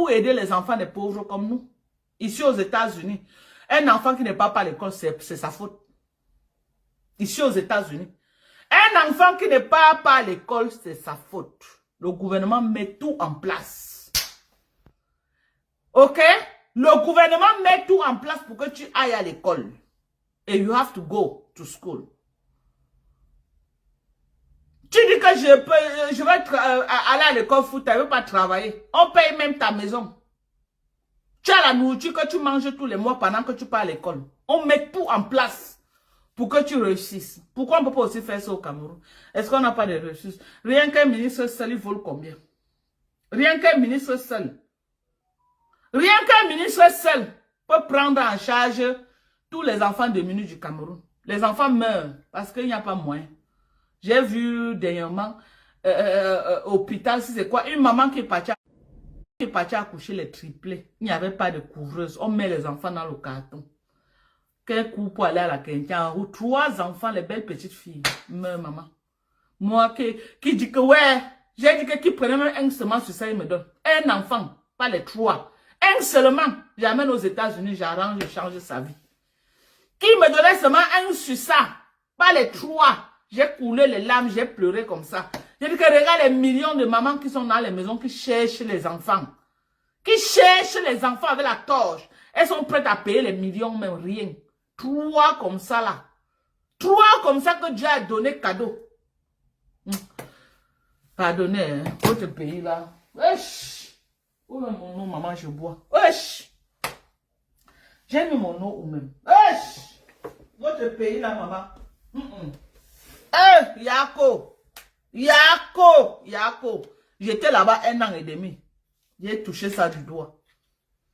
pour aider les enfants des pauvres comme nous. Ici aux États-Unis, un enfant qui n'est pas à l'école, c'est sa faute. Ici aux États-Unis, un enfant qui n'est pas à l'école, c'est sa faute. Le gouvernement met tout en place. Ok? Le gouvernement met tout en place pour que tu ailles à l'école. Et you have to go to school. Tu dis que je vais aller à l'école foot, tu ne veux pas travailler. On paye même ta maison. Tu as la nourriture que tu manges tous les mois pendant que tu pars à l'école. On met tout en place pour que tu réussisses. Pourquoi on ne peut pas aussi faire ça au Cameroun? Est-ce qu'on n'a pas de ressources? Rien qu'un ministre seul, il vole combien? Rien qu'un ministre seul. Rien qu'un ministre seul peut prendre en charge tous les enfants démunis du Cameroun. Les enfants meurent parce qu'il n'y a pas moyen. J'ai vu dernièrement, hôpital, si c'est quoi, une maman qui est partie accoucher les triplés. Il n'y avait pas de couvreuse. On met les enfants dans le carton. Quel coup pour aller à la Kenya? 3 enfants, les belles petites filles. Meurent, maman. Moi qui dis que ouais, j'ai dit que qui prenait même un seulement sur ça, il me donne. Un enfant, pas les 3. Un seulement. J'amène aux États-Unis, j'arrange, je change sa vie. Qui me donnait seulement un sur ça, pas les 3. J'ai coulé les larmes, j'ai pleuré comme ça. J'ai dit que regarde les millions de mamans qui sont dans les maisons, qui cherchent les enfants. Qui cherchent les enfants avec la torche. Elles sont prêtes à payer les millions, même rien. 3 comme ça là. 3 comme ça que Dieu a donné cadeau. Pardonnez, hein, votre pays là. Wesh. Où est mon eau, maman, je bois. Wesh. J'ai mis mon eau où même. Wesh. Votre pays là, maman. Yako. J'étais là-bas 1 an et demi. J'ai touché ça du doigt.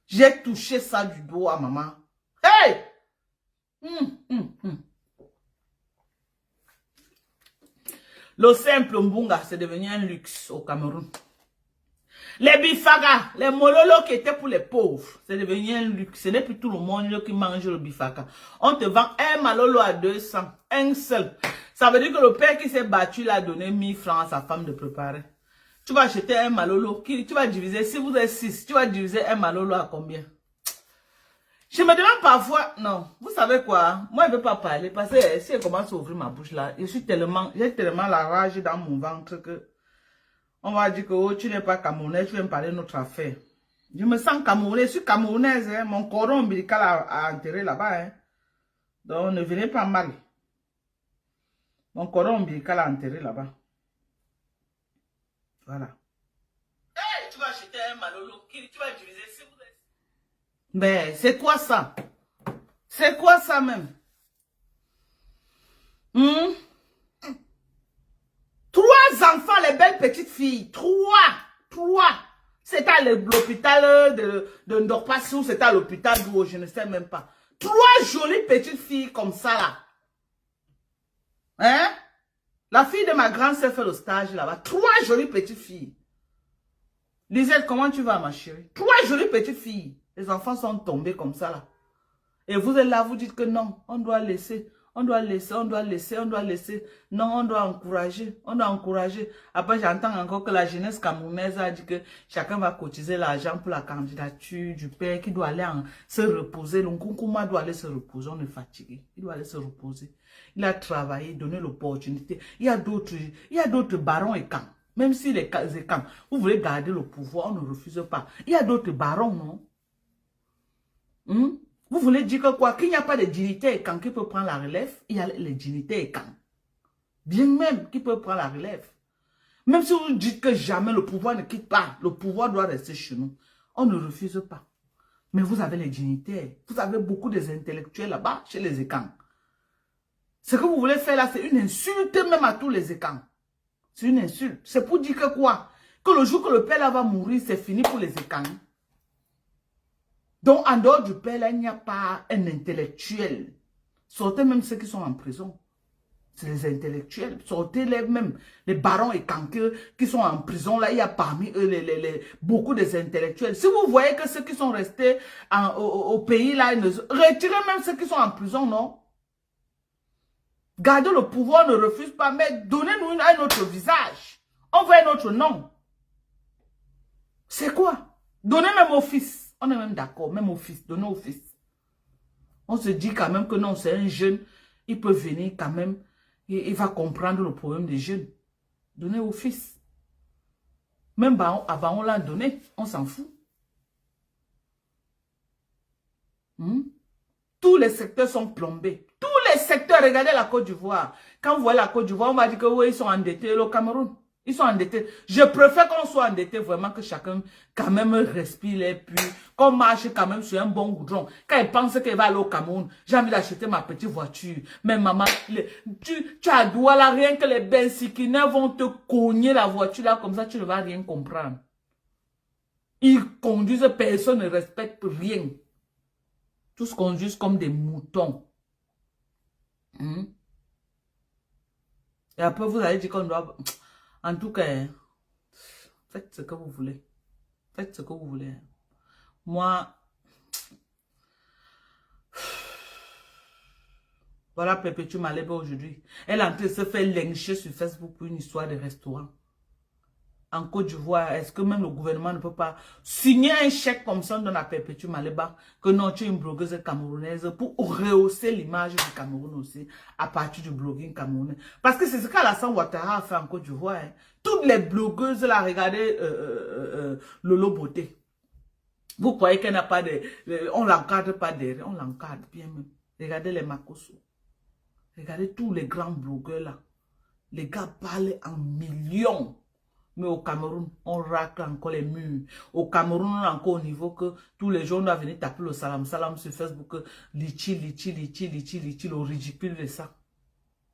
J'ai touché ça du doigt, maman. Hey! Le simple mbunga, c'est devenu un luxe au Cameroun. Les bifaga, les mololos qui étaient pour les pauvres, c'est devenu un luxe. Ce n'est plus tout le monde qui mange le bifaga. On te vend un malolo à 200, un seul. Ça veut dire que le père qui s'est battu l'a donné 1000 francs à sa femme de préparer. Tu vas acheter un malolo, tu vas diviser, si vous êtes 6, tu vas diviser un malolo à combien? Je me demande parfois, non, vous savez quoi, moi je ne veux pas parler parce que si je commence à ouvrir ma bouche là, j'ai tellement la rage dans mon ventre que on va dire que oh, tu n'es pas camerounais, tu viens me parler de notre affaire. Je me sens camerounais, je suis camerounaise, hein, mon cordon ombilical a enterré là-bas. Hein. Donc ne venez pas mal. Mon cordon ombilical a enterré là-bas. Voilà. Hey, tu vas acheter un malolo, tu vas diviser si vous êtes... Mais c'est quoi ça? C'est quoi ça même? 3 enfants, les belles petites filles. 3. C'est à l'hôpital de Ndorpassou, c'est à l'hôpital d'où je ne sais même pas. 3 jolies petites filles comme ça là. Hein? La fille de ma grande sœur fait le stage là-bas. 3 jolies petites filles. Lisette, comment tu vas ma chérie? 3 jolies petites filles. Les enfants sont tombés comme ça là. Et vous êtes là, vous dites que non, on doit laisser. Non, on doit encourager. Après, j'entends encore que la jeunesse camerounaise a dit que chacun va cotiser l'argent pour la candidature du père qui doit aller se reposer. Le Nkunkouma doit aller se reposer, on est fatigué. Il doit aller se reposer. Il a travaillé, donné l'opportunité. Il y a d'autres barons et camps. Même si les camps, vous voulez garder le pouvoir, on ne refuse pas. Il y a d'autres barons, non? Vous voulez dire que quoi? Qu'il n'y a pas de dignité et quand qui peut prendre la relève? Il y a les dignités et quand. Bien même qui peut prendre la relève. Même si vous dites que jamais le pouvoir ne quitte pas, le pouvoir doit rester chez nous. On ne refuse pas. Mais vous avez les dignitaires. Vous avez beaucoup des intellectuels là-bas, chez les écans. Ce que vous voulez faire là, c'est une insulte même à tous les écans. C'est une insulte. C'est pour dire que quoi? Que le jour que le père là va mourir, c'est fini pour les écans. Donc, en dehors du père, là, il n'y a pas un intellectuel. Sortez même ceux qui sont en prison. C'est les intellectuels. Sortez les même, les barons et cankers qui sont en prison. Là, il y a parmi eux beaucoup des intellectuels. Si vous voyez que ceux qui sont restés au pays, là, retirez même ceux qui sont en prison, non? Gardez le pouvoir, ne refuse pas, mais donnez-nous un autre visage. On veut un autre nom. C'est quoi? Donnez même au fils. On est même d'accord, même au fils. Donnez au fils. On se dit quand même que non, c'est un jeune. Il peut venir quand même. Il va comprendre le problème des jeunes. Donnez au fils. Même avant, on l'a donné. On s'en fout. Tous les secteurs sont plombés. Tous les secteurs, regardez la Côte d'Ivoire. Quand vous voyez la Côte d'Ivoire, on va dire que oui, ils sont endettés. Le Cameroun, ils sont endettés. Je préfère qu'on soit endetté vraiment que chacun quand même respire et puis qu'on marche quand même sur un bon goudron. Quand il pense qu'il va aller au Cameroun, j'ai envie d'acheter ma petite voiture. Mais maman, tu as droit là, rien que les bensikineurs vont te cogner la voiture là, comme ça tu ne vas rien comprendre. Ils conduisent, personne ne respecte rien. Tous conduisent comme des moutons. Et après, vous allez dire qu'on doit... En tout cas, faites ce que vous voulez. Faites ce que vous voulez. Moi... Voilà Perpétuelle Maleba aujourd'hui. Elle est en train de se faire lyncher sur Facebook pour une histoire de restaurant. En Côte d'Ivoire, est-ce que même le gouvernement ne peut pas signer un chèque comme ça dans la Perpétuelle Maleba que non, tu es une blogueuse camerounaise pour rehausser l'image du Cameroun aussi à partir du blogging camerounais. Parce que c'est ce qu'Alassane Ouattara a fait en Côte d'Ivoire. Hein. Toutes les blogueuses là, regardez Lolo Beauté. Vous croyez qu'elle n'a pas de... On l'encadre pas derrière, on l'encadre bien même. Regardez les Makosso. Regardez tous les grands blogueurs là. Les gars parlent en millions. Mais au Cameroun, on racle encore les murs. Au Cameroun, on est encore au niveau que tous les jours, on doit venir taper le salam salam sur Facebook. Litchi, litchi, litchi, litchi, litchi, le ridicule de ça.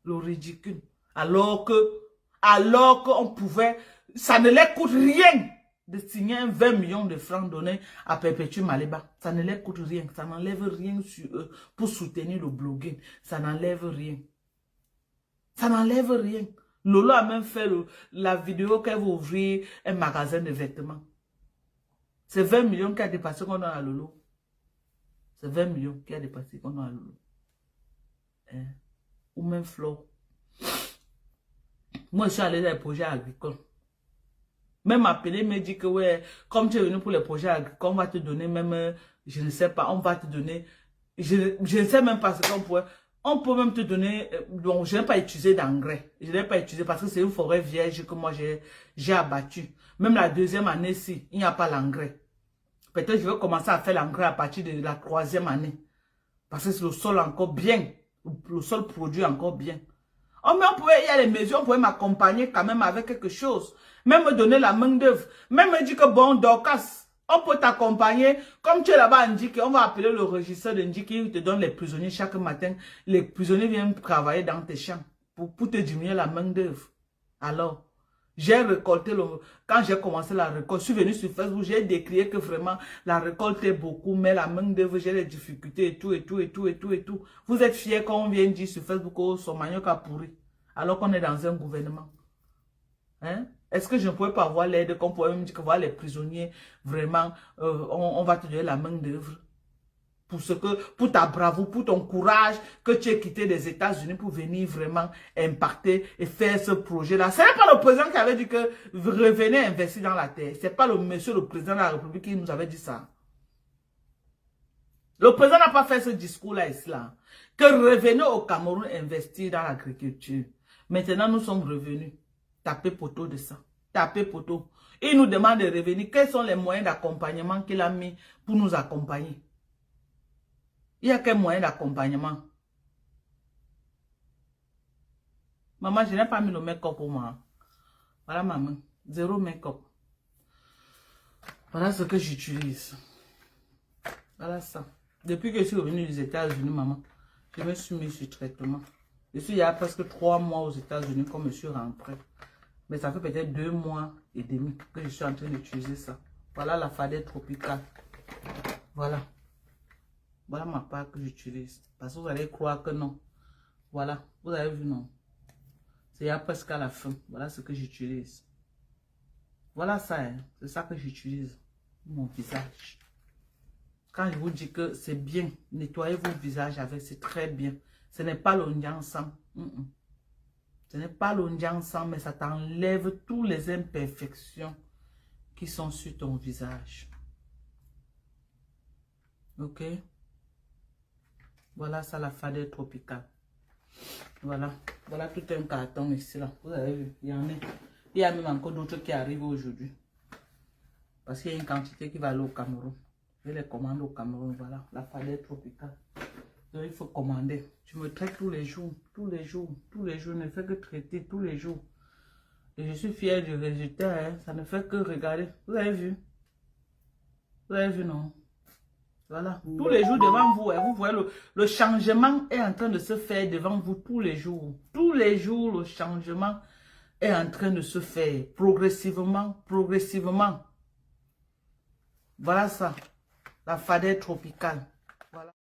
Le ridicule. Alors qu'on pouvait, ça ne leur coûte rien de signer 20 millions de francs donnés à Perpétuelle Maleba. Ça ne leur coûte rien. Ça n'enlève rien sur eux pour soutenir le blogging. Ça n'enlève rien. Ça n'enlève rien. Lolo a même fait la vidéo qu'elle va ouvrir un magasin de vêtements. C'est 20 millions qui a dépassé qu'on a à Lolo. C'est 20 millions qui a dépassé qu'on a à Lolo. Hein? Ou même Flo. Moi, je suis allé dans les projets agricoles. Même appelé me dit que ouais, comme tu es venu pour les projets agricoles, on va te donner même, je ne sais pas, on va te donner, je ne sais même pas ce qu'on pourrait... On peut même te donner, bon, je n'ai pas utilisé d'engrais. Je n'ai pas utilisé parce que c'est une forêt vierge que moi j'ai abattue. Même la deuxième année-ci, il n'y a pas l'engrais. Peut-être je vais commencer à faire l'engrais à partir de la troisième année. Parce que c'est le sol encore bien. Le sol produit encore bien. Oh, mais il y a les mesures, on pouvait m'accompagner quand même avec quelque chose. Même me donner la main d'œuvre. Même me dire que bon, Dorcas, on peut t'accompagner. Comme tu es là-bas à Ndjike, on va appeler le régisseur de Ndjike, il te donne les prisonniers chaque matin. Les prisonniers viennent travailler dans tes champs pour te diminuer la main d'œuvre. Alors, j'ai récolté, quand j'ai commencé la récolte, je suis venu sur Facebook, j'ai décrié que vraiment la récolte est beaucoup, mais la main d'œuvre, j'ai des difficultés et tout, et tout, et tout, et tout, et tout. Vous êtes fiers quand on vient dire sur Facebook, oh, son manioc a pourri, alors qu'on est dans un gouvernement. Hein? Est-ce que je ne pouvais pas avoir l'aide, qu'on pouvait même dire que voilà les prisonniers, vraiment, on va te donner la main d'œuvre pour ta bravoure, pour ton courage, que tu aies quitté les États-Unis pour venir vraiment impacter et faire ce projet-là. Ce n'est pas le président qui avait dit que revenez investir dans la terre. Ce n'est pas le monsieur le président de la République qui nous avait dit ça. Le président n'a pas fait ce discours-là ici, là. Que revenez au Cameroun investir dans l'agriculture. Maintenant, nous sommes revenus. Tapez poteau de ça. Tapez poteau. Il nous demande de revenir. Quels sont les moyens d'accompagnement qu'il a mis pour nous accompagner? Il y a quel moyen d'accompagnement? Maman, je n'ai pas mis le make-up pour moi. Voilà, maman. Zéro make-up. Voilà ce que j'utilise. Voilà ça. Depuis que je suis revenue des États-Unis, maman, je me suis mis sur traitement. Je suis il y a presque 3 mois aux États-Unis quand je suis rentrée. Mais ça fait peut-être 2 mois et demi que je suis en train d'utiliser ça. Voilà la fadette tropicale. Voilà. Voilà ma part que j'utilise. Parce que vous allez croire que non. Voilà. Vous avez vu, non. C'est il y a presque à la fin. Voilà ce que j'utilise. Voilà ça. Hein. C'est ça que j'utilise. Mon visage. Quand je vous dis que c'est bien, nettoyez vos visages avec, c'est très bien. Ce n'est pas le Ndiansang. Ce n'est pas le Ndiansang, mais ça t'enlève toutes les imperfections qui sont sur ton visage. Ok. Voilà ça, la fadette tropicale. Voilà. Voilà tout un carton ici, là. Vous avez vu, il y en a. Il y a même encore d'autres qui arrivent aujourd'hui. Parce qu'il y a une quantité qui va aller au Cameroun. Je les commande au Cameroun, voilà. La fadette tropicale. Donc il faut commander. Je me traite tous les jours, tous les jours, tous les jours. Je ne fais que traiter tous les jours. Et je suis fière du résultat, hein. Ça ne fait que regarder. Vous avez vu? Vous avez vu, non? Voilà. Tous les jours devant vous, hein. Vous voyez, le changement est en train de se faire devant vous tous les jours. Tous les jours, le changement est en train de se faire. Progressivement, progressivement. Voilà ça. La fadette tropicale.